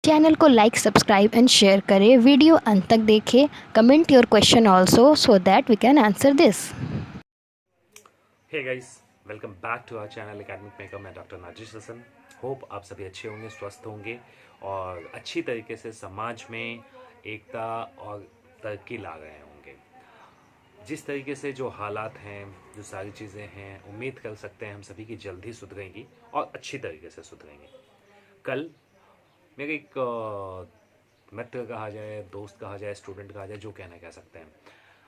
Channel को like subscribe and share करें। Video अंत तक देखें। Comment your question also so that we can answer this. Hey guys, welcome back to our channel academic maker. मैं doctor Nazish Hasan. Hope आप सभी अच्छे होंगे, स्वस्थ होंगे और अच्छी तरीके से समाज में एकता और तरक्की ला रहे होंगे। जिस तरीके से जो हालात हैं, जो सारी चीज़ें हैं, उम्मीद कर सकते हैं हम सभी की जल्द ही सुधरेंगी और अच्छी तरीके से सुधरेंगी। कल मेरे एक मित्र कहा जाए, दोस्त कहा जाए, स्टूडेंट कहा जाए, जो कहना कह सकते हैं,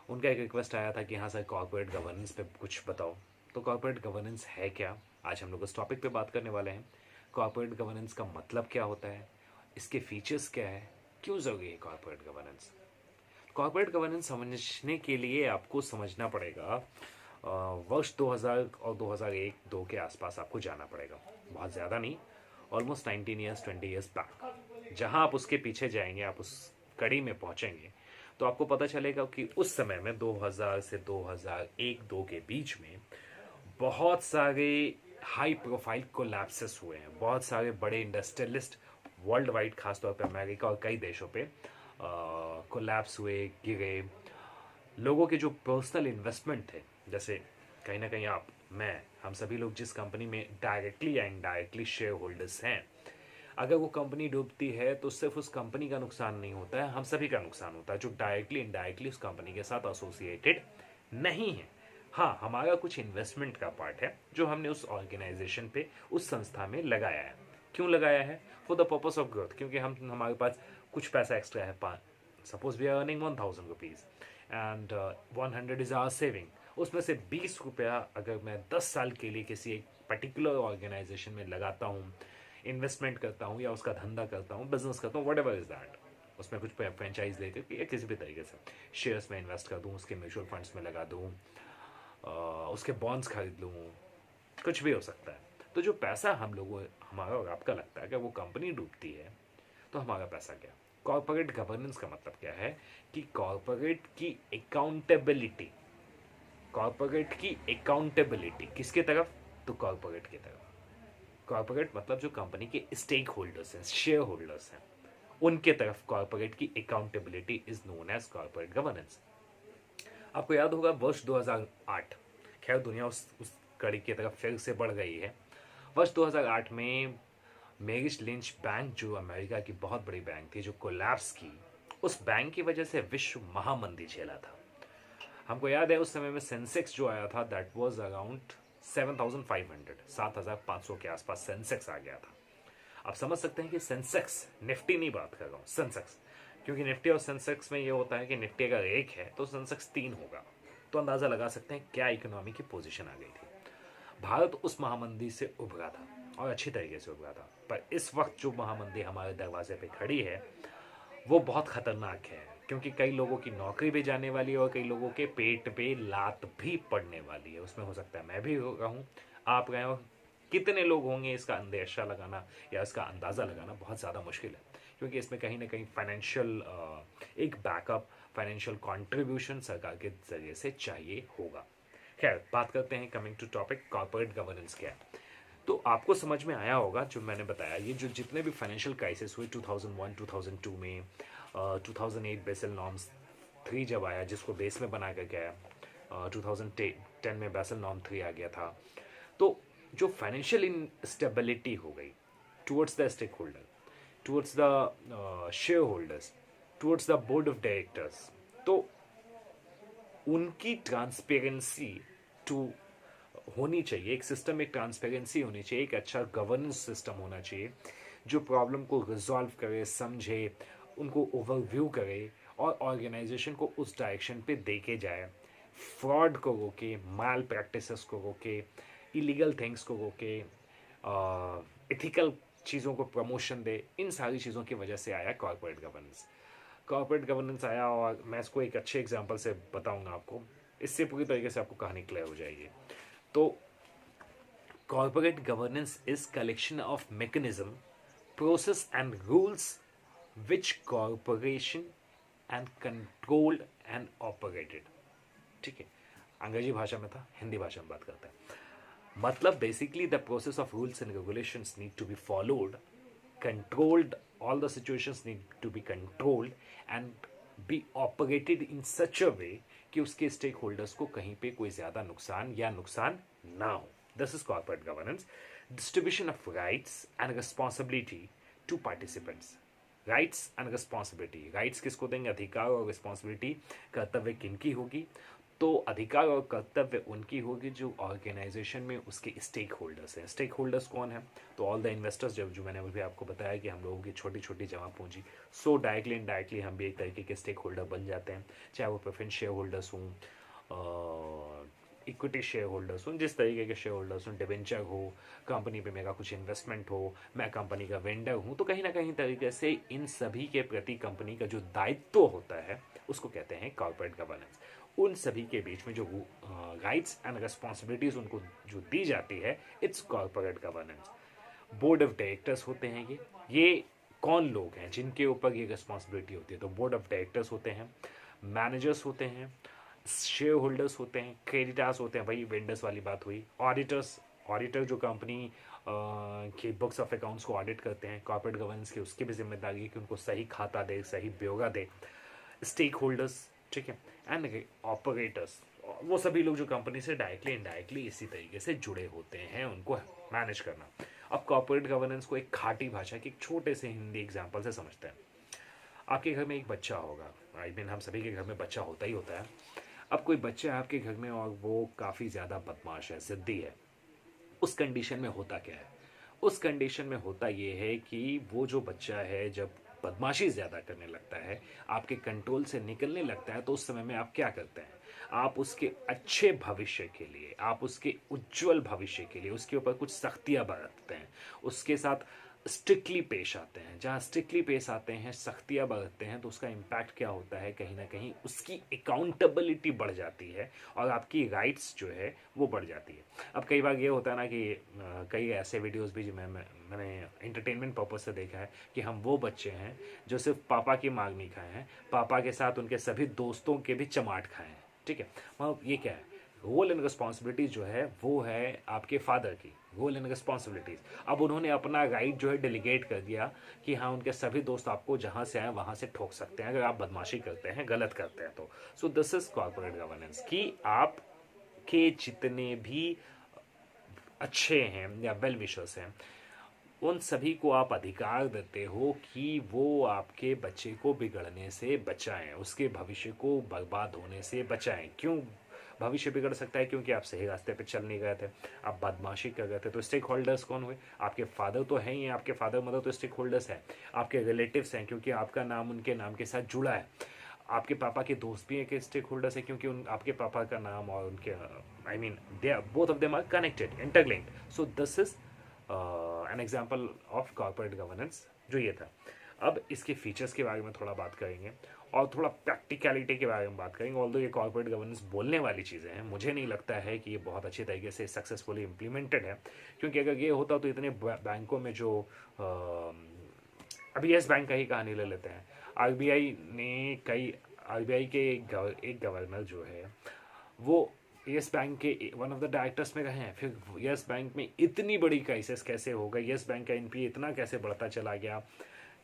उनका एक रिक्वेस्ट आया था कि हाँ सर, कॉर्पोरेट गवर्नेंस पे कुछ बताओ। तो कॉर्पोरेट गवर्नेंस है क्या, आज हम लोग उस टॉपिक पे बात करने वाले हैं। कॉर्पोरेट गवर्नेंस का मतलब क्या होता है, इसके फीचर्स क्या है, क्यों ज़रूरी है कॉर्पोरेट गवर्नेंस। कॉर्पोरेट गवर्नेंस समझने के लिए आपको समझना पड़ेगा वर्ष 2000 और 2001-2 के आसपास आपको जाना पड़ेगा। बहुत ज़्यादा नहीं, ऑलमोस्ट 19 ईयर्स 20 ईयर्स बैक। जहाँ आप उसके पीछे जाएंगे, आप उस कड़ी में पहुँचेंगे तो आपको पता चलेगा कि उस समय में 2000 से 2001-2 के बीच में बहुत सारे हाई प्रोफाइल कोलैप्सेस हुए हैं। बहुत सारे बड़े इंडस्ट्रियलिस्ट वर्ल्ड वाइड, खासतौर पर अमेरिका और कई देशों पे कोलैप्स हुए, गिरे। लोगों के जो पर्सनल इन्वेस्टमेंट थे, जैसे कहीं ना कहीं आप, मैं, हम सभी लोग जिस कंपनी में डायरेक्टली या इनडायरेक्टली शेयर होल्डर्स हैं, अगर वो कंपनी डूबती है तो सिर्फ उस कंपनी का नुकसान नहीं होता है, हम सभी का नुकसान होता है जो डायरेक्टली इनडायरेक्टली उस कंपनी के साथ एसोसिएटेड नहीं है। हाँ, हमारा कुछ इन्वेस्टमेंट का पार्ट है जो हमने उस ऑर्गेनाइजेशन पे, उस संस्था में लगाया है। क्यों लगाया है? For the purpose of growth. क्योंकि हमारे पास कुछ पैसा एक्स्ट्रा है। Suppose we are earning 1000 rupees and 100 is our saving. उसमें से 20 रुपया अगर मैं 10 साल के लिए किसी एक पर्टिकुलर ऑर्गेनाइजेशन में लगाता हूँ, इन्वेस्टमेंट करता हूँ या उसका धंधा करता हूँ, बिजनेस करता हूँ, वट एवर इज दैट, उसमें कुछ फ्रेंचाइज लेकर या किसी भी तरीके से शेयर्स में इन्वेस्ट कर दूँ, उसके म्यूचुअल फंड्स में लगा दूँ, उसके बॉन्ड्स खरीद लूँ, कुछ भी हो सकता है। तो जो पैसा हम लोगों, हमारा और आपका लगता है कि वो कंपनी डूबती है तो हमारा पैसा क्या। कॉर्पोरेट गवर्नेंस का मतलब क्या है कि कॉर्पोरेट की अकाउंटेबिलिटी, कॉर्पोरेट की अकाउंटेबिलिटी किसके तरफ? तो कॉर्पोरेट की तरफ। कॉर्पोरेट मतलब जो कंपनी के स्टेक होल्डर्स हैं, शेयर होल्डर्स हैं, उनके तरफ कॉर्पोरेट की accountability is known as corporate governance. आपको याद होगा वर्ष 2008, खैर दुनिया उस कड़ी की तरफ फिर से बढ़ गई है। वर्ष 2008 में मेरिश लिंच बैंक, जो अमेरिका की बहुत बड़ी बैंक थी, जो कोलैप्स की, उस बैंक की वजह से विश्व महामंदी झेला था। हमको याद है उस समय में सेंसेक्स जो आया था, दैट वाज अराउंड 7500, 7500 के आसपास सेंसेक्स आ गया था। आप समझ सकते हैं कि सेंसेक्स, निफ्टी नहीं बात कर रहा हूँ, सेंसेक्स, क्योंकि निफ्टी और सेंसेक्स में ये होता है कि निफ्टी अगर 1 है तो सेंसेक्स 3 होगा। तो अंदाजा लगा सकते हैं क्या इकोनॉमी की पोजीशन आ गई थी। भारत उस महामंदी से उभरा था और अच्छी तरीके से उभरा था। पर इस वक्त जो महामंदी हमारे दरवाजे पे खड़ी है वो बहुत खतरनाक है, क्योंकि कई लोगों की नौकरी भी जाने वाली है और कई लोगों के पेट पे लात भी पड़ने वाली है। उसमें हो सकता है मैं भी रहूं, आप रहे हो, कितने लोग होंगे, इसका अंदेशा लगाना या इसका अंदाज़ा लगाना बहुत ज़्यादा मुश्किल है। क्योंकि इसमें कहीं ना कहीं फाइनेंशियल एक बैकअप, फाइनेंशियल कंट्रीब्यूशन सरकार के जरिए से चाहिए होगा। खैर, बात करते हैं, coming to topic, corporate governance क्या है। तो आपको समझ में आया होगा जो मैंने बताया, ये जो जितने भी फाइनेंशियल क्राइसिस हुए 2001 2002 में, 2008 बेसल नॉर्म्स 3 जब आया, जिसको बेस में बना कर गया, 2010 में बेसल नॉर्म 3 आ गया था। तो जो फाइनेंशियल इंस्टेबिलिटी हो गई towards the stakeholder, towards the shareholders, towards the board of directors, तो उनकी ट्रांसपेरेंसी टू होनी चाहिए। एक सिस्टम में ट्रांसपेरेंसी होनी चाहिए, एक अच्छा गवर्नेंस सिस्टम होना चाहिए जो प्रॉब्लम को रिजॉल्व करे, समझे, उनको ओवरव्यू करे और ऑर्गेनाइजेशन को उस डायरेक्शन पे देके जाए। फ्रॉड को रोके, माल प्रैक्टिसेस को रोके, इलीगल थिंग्स को रोके, एथिकल चीज़ों को प्रमोशन दे। इन सारी चीज़ों की वजह से आया कॉर्पोरेट गवर्नेंस। कॉर्पोरेट गवर्नेंस आया और मैं इसको एक अच्छे एग्जांपल से बताऊंगा आपको, इससे पूरी तरीके से आपको कहानी क्लियर हो जाएगी। तो corporate governance is collection of mechanism, process and rules which corporation and controlled and operated. ठीक है, अंग्रेजी भाषा में था, हिंदी भाषा में बात करते हैं। मतलब basically the process of rules and regulations need to be followed, controlled all the situations need to be controlled and be operated in such a way कि उसके स्टेक होल्डर्स को कहीं पे कोई ज़्यादा नुकसान या नुकसान ना हो. This is corporate governance. Distribution of rights and responsibility to participants. Rights and responsibility. Rights किसको देंगे? अधिकार और रिस्पॉन्सिबिलिटी, कर्तव्य किनकी होगी? तो अधिकार और कर्तव्य उनकी होगी जो ऑर्गेनाइजेशन में उसके स्टेक होल्डर्स हैं. स्टेक होल्डर्स कौन है? तो ऑल द इन्वेस्टर्स, जो मैंने अभी आपको बताया कि हम लोगों की छोटी छोटी जमा पूंजी, सो डायरेक्टली इनडायरेक्टली हम भी एक तरीके के स्टेक होल्डर बन जाते हैं, चाहे वो प्रेफरेंस शेयर होल्डर्स हों, इक्विटी शेयर होल्डर्स हों, जिस तरीके के शेयर होल्डर्स हों, डिवेंचर हो, कंपनी पे मेरा कुछ इन्वेस्टमेंट हो, मैं कंपनी का वेंडर हूँ, तो कहीं ना कहीं तरीके से इन सभी के प्रति कंपनी का जो दायित्व होता है उसको कहते हैं कॉर्पोरेट गवर्नेंस. उन सभी के बीच में जो राइट्स एंड रिस्पॉन्सिबिलिटीज उनको जो दी जाती है, it's corporate governance. Board of directors होते हैं ये कौन लोग हैं जिनके ऊपर ये रिस्पॉन्सिबिलिटी होती है? तो बोर्ड ऑफ डायरेक्टर्स होते हैं, मैनेजर्स होते हैं, शेयर होल्डर्स होते हैं, क्रेडिटर्स होते हैं, भाई वेंडर्स वाली बात हुई, ऑडिटर्स, ऑडिटर जो कंपनी के बुक्स ऑफ अकाउंट्स को ऑडिट करते हैं, कॉर्पोरेट गवर्नेंस की उसकी भी जिम्मेदारी है कि उनको सही खाता दे, सही ब्यौरा दे. स्टेक होल्डर्स, ठीक है, एंड ऑपरेटर्स, वो सभी लोग जो कंपनी से डायरेक्टली इनडायरेक्टली इसी तरीके से जुड़े होते हैं, उनको मैनेज करना. अब कॉर्पोरेट गवर्नेंस को एक खाटी भाषा के एक छोटे से हिंदी एग्जाम्पल से समझते हैं. आपके घर में एक बच्चा होगा, आई मीन हम सभी के घर में बच्चा होता ही होता है. अब कोई बच्चा है आपके घर में और वो काफ़ी ज़्यादा बदमाश है, ज़िद्दी है. उस कंडीशन में होता क्या है? उस कंडीशन में होता ये है कि वो जो बच्चा है जब बदमाशी ज़्यादा करने लगता है, आपके कंट्रोल से निकलने लगता है, तो उस समय में आप क्या करते हैं? आप उसके अच्छे भविष्य के लिए, आप उसके उज्जवल भविष्य के लिए उसके ऊपर कुछ सख्तियाँ बरतते हैं, उसके साथ स्ट्रिक्टली पेश आते हैं. जहाँ स्ट्रिक्टली पेश आते हैं, सख्तियाँ बरतते हैं, तो उसका इम्पैक्ट क्या होता है? कहीं ना कहीं उसकी अकाउंटेबिलिटी बढ़ जाती है और आपकी राइट्स जो है वो बढ़ जाती है. अब कई बार ये होता है ना कि कई ऐसे वीडियोस भी जो मैंने एंटरटेनमेंट पर्पज से देखा है कि हम वो बच्चे हैं जो सिर्फ पापा की मांग नहीं खाए हैं, पापा के साथ उनके सभी दोस्तों के भी चमाट खाए हैं. ठीक है, मतलब ये क्या है? रोल एंड रिस्पॉन्सिबिलिटीज जो है वो है आपके फादर की, रोल एंड रिस्पॉन्सिबिलिटीज. अब उन्होंने अपना राइट जो है डेलीगेट कर दिया कि हाँ उनके सभी दोस्त आपको जहाँ से आए वहाँ से ठोक सकते हैं अगर आप बदमाशी करते हैं, गलत करते हैं तो. सो दिस इज कॉर्पोरेट गवर्नेंस कि आप के जितने भी अच्छे हैं या वेल विशर्स हैं, उन सभी को आप अधिकार देते हो कि वो आपके बच्चे को बिगड़ने से बचाएं, उसके भविष्य को बर्बाद होने से बचाएं. क्यों भविष्य बिगड़ सकता है? क्योंकि आप सही रास्ते पे चल नहीं गए थे, आप बदमाशी कर रहे थे. तो स्टेक होल्डर्स कौन हुए? आपके फादर तो हैं ही, आपके फादर मदर तो स्टेक होल्डर्स हैं, आपके रिलेटिव्स हैं क्योंकि आपका नाम उनके नाम के साथ जुड़ा है, आपके पापा के दोस्त भी हैं कि स्टेक होल्डर्स है क्योंकि आपके पापा का नाम और उनके I mean they are both of them are connected, interlinked. So this is an example of corporate governance जो ये था. अब इसके फीचर्स के बारे में थोड़ा बात करेंगे और थोड़ा प्रैक्टिकलिटी के बारे में बात करेंगे. ऑल्दो ये कॉर्पोरेट गवर्नेंस बोलने वाली चीज़ें हैं, मुझे नहीं लगता है कि ये बहुत अच्छी तरीके से सक्सेसफुली इम्प्लीमेंटेड है, क्योंकि अगर ये होता तो इतने बैंकों में जो अभी येस बैंक का ही कहानी ले लेते हैं. आरबीआई के एक गवर्नर जो है वो येस बैंक के वन ऑफ द डायरेक्टर्स में रहे हैं. फिर येस बैंक में इतनी बड़ी क्राइसिस कैसे हो गई, येस बैंक का एनपीए इतना कैसे बढ़ता चला गया,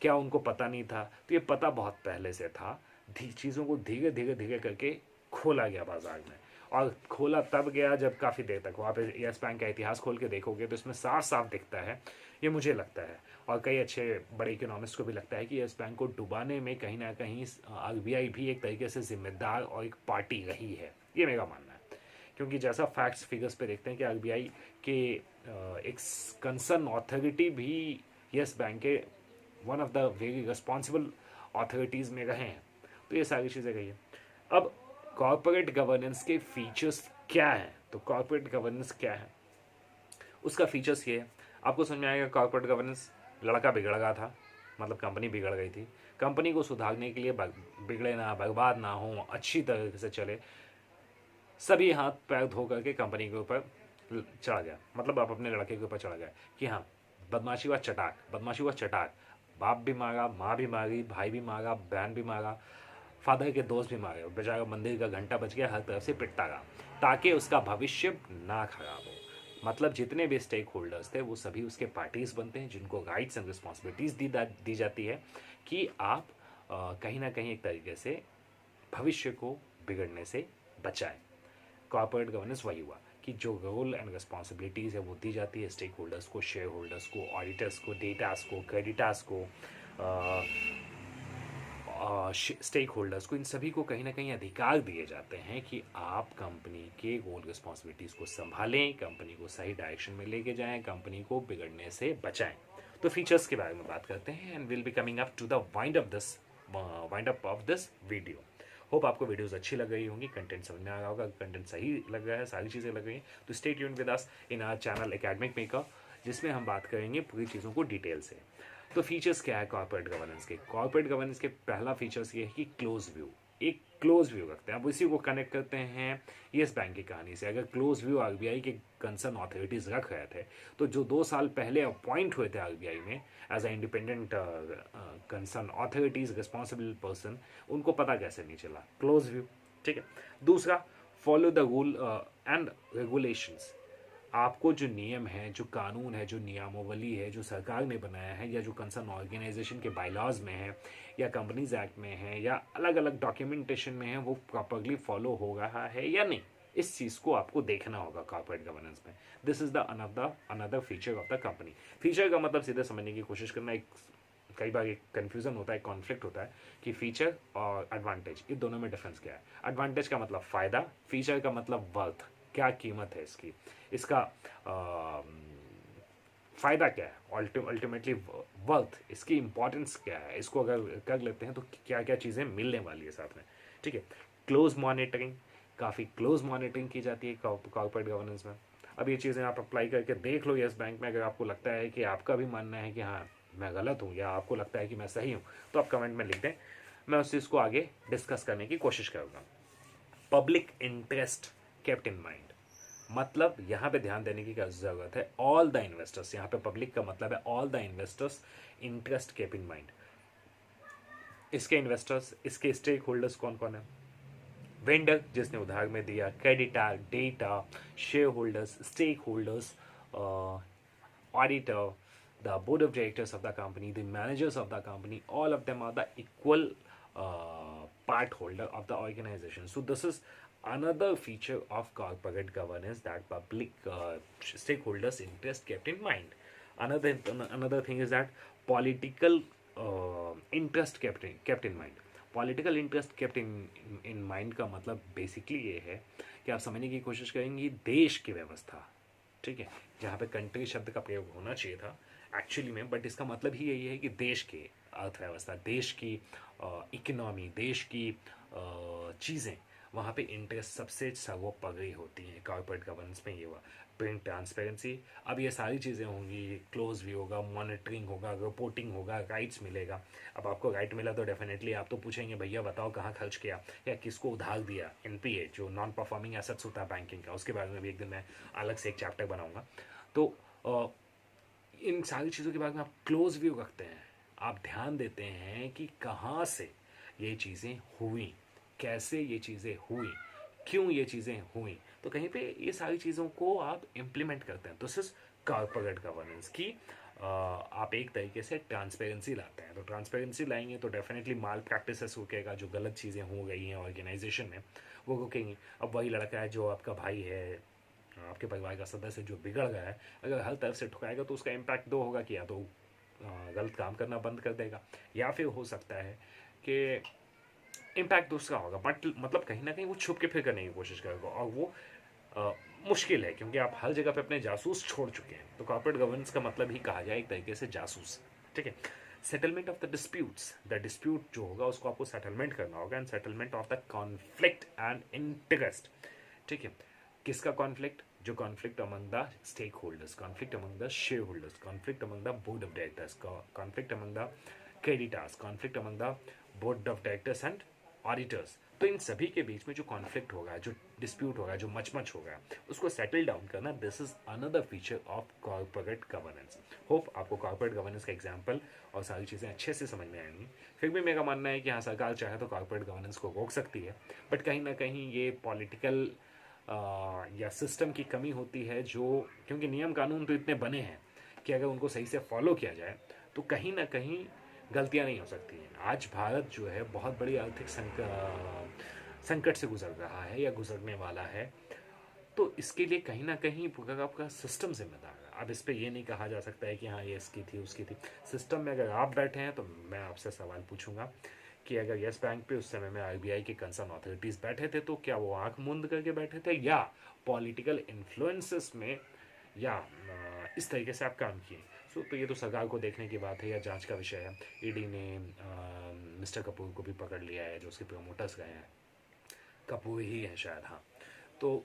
क्या उनको पता नहीं था? तो ये पता बहुत पहले से था. चीज़ों को धीरे धीरे धीरे करके खोला गया बाजार में, और खोला तब गया जब काफ़ी देर तक. वहाँ पे येस बैंक का इतिहास खोल के देखोगे तो इसमें साफ साफ दिखता है, ये मुझे लगता है और कई अच्छे बड़े इकोनॉमिस्ट को भी लगता है कि येस बैंक को डुबाने में कहीं ना कहीं आरबीआई भी एक तरीके से जिम्मेदार और एक पार्टी रही है. ये मेरा मानना है, क्योंकि जैसा फैक्ट्स फिगर्स पे देखते हैं कि आरबीआई के एक कंसर्न अथॉरिटी भी येस बैंक के one of the very responsible authorities में रहे हैं. तो ये सारी चीज़ें गई है. अब कॉर्पोरेट गवर्नेंस के फीचर्स क्या हैं? तो कॉर्पोरेट गवर्नेंस क्या है, उसका फीचर्स ये है. आपको समझ में आएगा कॉर्पोरेट गवर्नेंस. लड़का बिगड़ गया था, मतलब कंपनी बिगड़ गई थी. कंपनी को सुधारने के लिए बिगड़े ना, बर्बाद ना हो, अच्छी तरह से चले, सभी हाथ पैर धो करके कंपनी के ऊपर चढ़ गया. मतलब आप अपने लड़के के ऊपर चढ़ गए कि हाँ बदमाशी हुआ चटाक, बाप भी मारा, माँ भी मारी, भाई भी मारा, बहन भी मारा, फादर के दोस्त भी मारे, बेचारा मंदिर का घंटा बज गया, हर तरफ से पिटता रहा ताकि उसका भविष्य ना खराब हो. मतलब जितने भी स्टेक होल्डर्स थे वो सभी उसके पार्टीज बनते हैं, जिनको राइट्स एंड रिस्पॉन्सिबिलिटीज दी जाती है कि आप कहीं ना कहीं एक तरीके से भविष्य को बिगड़ने से बचाएं। कॉर्पोरेट गवर्नेंस वही हुआ कि जो रोल एंड रिस्पॉन्सिबिलिटीज़ है वो दी जाती है स्टेक होल्डर्स को, शेयर होल्डर्स को, ऑडिटर्स को, डेटास को, क्रेडिटर्स को, स्टेक होल्डर्स को, इन सभी को कहीं ना कहीं अधिकार दिए जाते हैं कि आप कंपनी के रोल रिस्पॉन्सिबिलिटीज़ को संभालें, कंपनी को सही डायरेक्शन में लेके जाएं, कंपनी को बिगड़ने से बचाएं। तो फीचर्स के बारे में बात करते हैं and will be coming up to the wind up of this video. Hope आपको वीडियोस अच्छी लग रही होंगी, कंटेंट समझ में आ रहा होगा, कंटेंट सही लग रहा है, सारी चीज़ें लग रही हैं, तो stay tuned with us in our channel academic maker, जिसमें हम बात करेंगे पूरी चीज़ों को डिटेल से। तो फीचर्स क्या है कॉर्पोरेट गवर्नेंस के? कॉर्पोरेट गवर्नेंस के पहला फीचर्स ये है कि क्लोज व्यू, एक क्लोज व्यू रखते हैं। अब इसी को कनेक्ट करते हैं येस बैंक की कहानी से। अगर क्लोज व्यू आरबीआई के कंसर्न अथॉरिटीज़ रख रहे थे, तो जो 2 साल पहले अपॉइंट हुए थे आरबीआई में as a independent concern authorities responsible person, उनको पता कैसे नहीं चला? क्लोज व्यू, ठीक है। दूसरा, follow the rule and regulations. आपको जो नियम है, जो कानून है, जो नियमावली है, जो सरकार ने बनाया है या जो कंसर्न ऑर्गेनाइजेशन के बायलॉज में है या कंपनीज एक्ट में है या अलग अलग डॉक्यूमेंटेशन में है, वो प्रॉपरली फॉलो हो रहा है या नहीं, इस चीज़ को आपको देखना होगा कॉर्पोरेट गवर्नेंस में। This is the another feature of the company. Feature का मतलब सीधे समझने की कोशिश करना। एक कई बार एक कन्फ्यूजन होता है, कॉन्फ्लिक्ट होता है कि फीचर और एडवांटेज, इन दोनों में डिफरेंस क्या है। एडवांटेज का मतलब फ़ायदा, फीचर का मतलब वर्थ, क्या कीमत है इसकी, इसका फ़ायदा क्या है, अल्टीमेटली वर्थ, इसकी इंपॉर्टेंस क्या है, इसको अगर कर लेते हैं तो क्या क्या चीज़ें मिलने वाली है साथ में, ठीक है। क्लोज मॉनिटरिंग, काफ़ी क्लोज मॉनिटरिंग की जाती है कॉर्पोरेट गवर्नेंस में। अब ये चीज़ें आप अप्लाई करके देख लो येस बैंक में। अगर आपको लगता है कि आपका भी मानना है कि हाँ मैं गलत हूँ या आपको लगता है कि मैं सही हूँ, तो आप कमेंट में लिख दें, मैं उस चीज़ को आगे डिस्कस करने की कोशिश करूँगा। Public interest kept in mind, मतलब यहाँ पे ध्यान देने की क्या जरूरत है, ऑल द इन्वेस्टर्स, यहाँ पे पब्लिक का मतलब है all the investors interest keep in mind. इसके इन्वेस्टर्स, इसके स्टेक होल्डर्स कौन कौन है? वेंडर जिसने उधार में दिया, creditor, debtor, shareholders, stakeholders, auditor, the board of directors of the company, the managers of the company, all of them are the equal part holder of the organization. So this is another feature of corporate governance, that public stakeholders interest kept in mind. Another thing is that political interest kept in mind. Political interest kept in mind का मतलब basically ये है कि आप समझने की कोशिश करेंगे देश की व्यवस्था, ठीक है, जहाँ पे कंट्री शब्द का प्रयोग होना चाहिए था एक्चुअली में, बट इसका मतलब ही यही है कि देश की अर्थव्यवस्था, देश की इकोनॉमी, देश की चीज़ें, वहाँ पे इंटरेस्ट सबसे सर्वोपरि होती हैं कॉर्पोरेट गवर्नेंस में। ये हुआ प्रिंट ट्रांसपेरेंसी। अब ये सारी चीज़ें होंगी, क्लोज व्यू होगा, मॉनिटरिंग होगा, रिपोर्टिंग होगा, राइट्स मिलेगा। अब आपको राइट मिला तो डेफिनेटली आप तो पूछेंगे भैया बताओ कहाँ खर्च किया या किसको उधार दिया। एनपीए जो नॉन परफॉर्मिंग एसेट्स होता है बैंकिंग का, उसके बारे में भी एक दिन मैं अलग से एक चैप्टर बनाऊंगा। तो इन सारी चीज़ों के बारे में आप क्लोज व्यू रखते हैं, आप ध्यान देते हैं कि कहाँ से ये चीज़ें हुई, कैसे ये चीज़ें हुई, क्यों ये चीज़ें हुई, तो कहीं पे ये सारी चीज़ों को आप इम्प्लीमेंट करते हैं। तो दिस इज कॉर्पोरेट गवर्नेंस की आप एक तरीके से ट्रांसपेरेंसी लाते हैं। तो ट्रांसपेरेंसी लाएंगे तो डेफिनेटली माल प्रैक्टिसेस रुकेगा, जो गलत चीज़ें हो गई हैं ऑर्गेनाइजेशन में वो रुकेंगी। अब वही लड़का है जो आपका भाई है, आपके परिवार का सदस्य जो बिगड़ गया है, अगर हर तरफ से ठुकाएगा तो उसका इम्पैक्ट दो होगा कि या तो गलत काम करना बंद कर देगा, या फिर हो सकता है कि इम्पैक्ट दूसरा होगा, बट मतलब कहीं ना कहीं वो छुप के फिर करने की कोशिश करेगा, और वो मुश्किल है क्योंकि आप हर जगह पे अपने जासूस छोड़ चुके हैं। तो कॉर्पोरेट गवर्नेंस का मतलब ही कहा जाए एक तरीके से जासूस, ठीक है। Settlement of the disputes, the dispute जो होगा उसको आपको सेटलमेंट करना होगा, and settlement of the conflict and interest, ठीक है। किसका कॉन्फ्लिक्ट? जो conflict among the stakeholders, conflict among the shareholders, conflict among the board of directors, conflict among the creditors, conflict among the board of directors and auditors. तो इन सभी के बीच में जो कॉन्फ्लिक्ट होगा, जो डिस्प्यूट होगा, जो मच होगा, उसको सेटल डाउन करना, this is another feature of corporate governance. Hope आपको कॉर्पोरेट गवर्नेंस का एग्जांपल और सारी चीज़ें अच्छे से समझ में आएंगी। फिर भी मेरा मानना है कि हाँ सरकार चाहे तो कॉर्पोरेट गवर्नेंस को रोक सकती है, बट कहीं ना कहीं ये पॉलिटिकल या सिस्टम की कमी होती है, जो क्योंकि नियम कानून तो इतने बने हैं कि अगर उनको सही से फॉलो किया जाए तो कहीं ना कहीं गलतियां नहीं हो सकती हैं। आज भारत जो है बहुत बड़ी आर्थिक संकट से गुजर रहा है या गुजरने वाला है, तो इसके लिए कहीं ना कहीं पूरा आपका सिस्टम जिम्मेदार है। अब इस पे ये नहीं कहा जा सकता है कि हाँ ये इसकी थी उसकी थी। सिस्टम में अगर आप बैठे हैं तो मैं आपसे सवाल पूछूंगा कि अगर यस बैंक पे उस समय में आरबीआई के कंसर्न अथॉरिटीज़ बैठे थे तो क्या वो आंख मूंद करके बैठे थे, या पॉलिटिकल इन्फ्लुएंसेस में, या इस तरीके से आप काम किए। तो ये तो सरकार को देखने की बात है या जांच का विषय है। ईडी ने मिस्टर कपूर को भी पकड़ लिया है, जो उसके प्रमोटर्स गए हैं, कपूर ही है शायद, हाँ। तो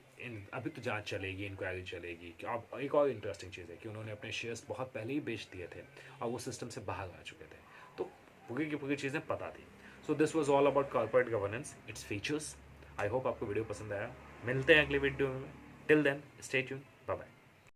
अभी तो जांच चलेगी, इंक्वायरी चलेगी। कि अब एक और इंटरेस्टिंग चीज़ है कि उन्होंने अपने शेयर्स बहुत पहले ही बेच दिए थे और वो सिस्टम से बाहर आ चुके थे, तो पूरी की पूरी चीज़ें पता थी। So this was all about corporate governance, its features. I hope आपको वीडियो पसंद आया। मिलते हैं अगले वीडियो में। Till then stay tune, bye bye.